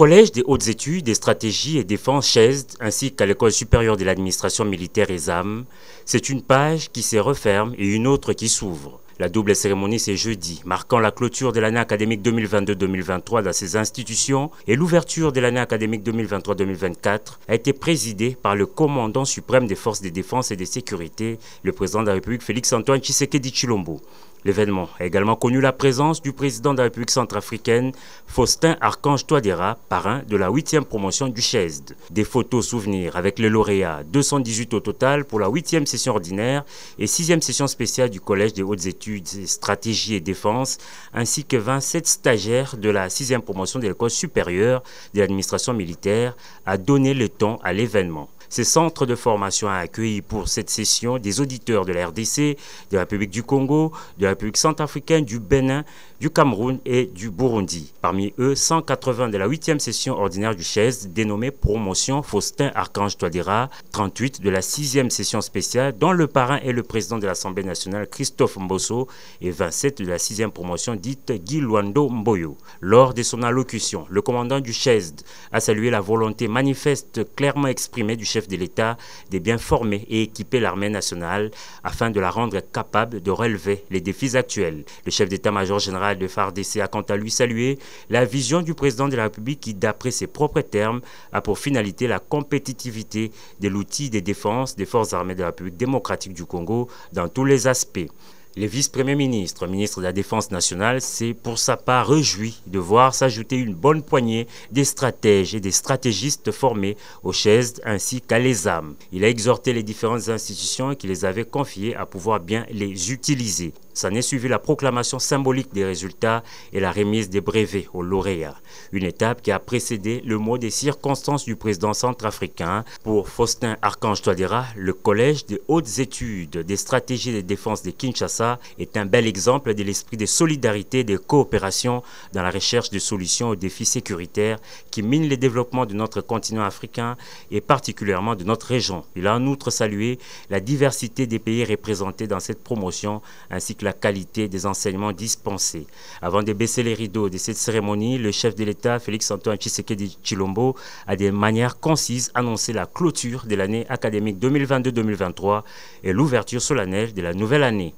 Collège des hautes études des stratégies et défense CHESD ainsi qu'à l'École supérieure de l'administration militaire ESAM, c'est une page qui se referme et une autre qui s'ouvre. La double cérémonie, c'est jeudi, marquant la clôture de l'année académique 2022-2023 dans ces institutions et l'ouverture de l'année académique 2023-2024 a été présidée par le commandant suprême des forces de défense et de sécurité, le président de la République Félix-Antoine Tshisekedi Tshilombo. L'événement a également connu la présence du président de la République centrafricaine, Faustin-Archange Touadéra, parrain de la 8e promotion du CHESD. Des photos souvenirs avec les lauréats, 218 au total pour la 8e session ordinaire et 6e session spéciale du Collège des hautes études, stratégie et défense, ainsi que 27 stagiaires de la 6e promotion de l'École supérieure de l'administration militaire, a donné le ton à l'événement. Ce centre de formation a accueilli pour cette session des auditeurs de la RDC, de la République du Congo, de la République centrafricaine, du Bénin, du Cameroun et du Burundi. Parmi eux, 180 de la 8e session ordinaire du CHESD, dénommée Promotion Faustin-Archange Touadéra, 38 de la 6e session spéciale, dont le parrain est le président de l'Assemblée nationale Christophe Mbosso, et 27 de la 6e promotion dite Guy Luando Mboyo. Lors de son allocution, le commandant du CHESD a salué la volonté manifeste clairement exprimée du chef de l'État de bien former et équiper l'armée nationale afin de la rendre capable de relever les défis actuels. Le chef d'état-major général de FARDC a quant à lui salué la vision du président de la République qui, d'après ses propres termes, a pour finalité la compétitivité de l'outil de défense des forces armées de la République démocratique du Congo dans tous les aspects. Le vice-premier ministre, ministre de la Défense nationale, s'est pour sa part réjoui de voir s'ajouter une bonne poignée des stratèges et des stratégistes formés au CHESD ainsi qu'à l'ESAM. Il a exhorté les différentes institutions qui les avaient confiées à pouvoir bien les utiliser. S'en est suivi la proclamation symbolique des résultats et la remise des brevets aux lauréats. Une étape qui a précédé le mot des circonstances du président centrafricain. Pour Faustin-Archange Touadéra, le Collège des hautes études des stratégies de défense de Kinshasa est un bel exemple de l'esprit de solidarité et de coopération dans la recherche de solutions aux défis sécuritaires qui minent le développement de notre continent africain et particulièrement de notre région. Il a en outre salué la diversité des pays représentés dans cette promotion ainsi que la qualité des enseignements dispensés. Avant de baisser les rideaux de cette cérémonie, le chef de l'État, Félix-Antoine Tshisekedi Tshilombo, a de manière concise annoncé la clôture de l'année académique 2022-2023 et l'ouverture solennelle de la nouvelle année.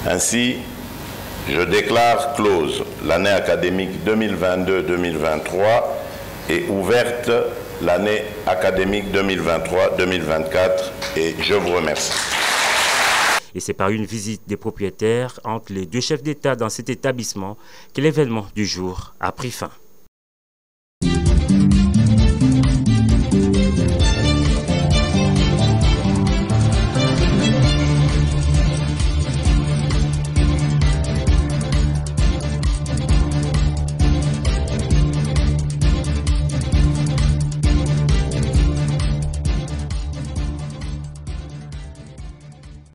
Ainsi, je déclare close l'année académique 2022-2023 et ouverte l'année académique 2023-2024 et je vous remercie. Et c'est par une visite des propriétaires entre les deux chefs d'État dans cet établissement que l'événement du jour a pris fin.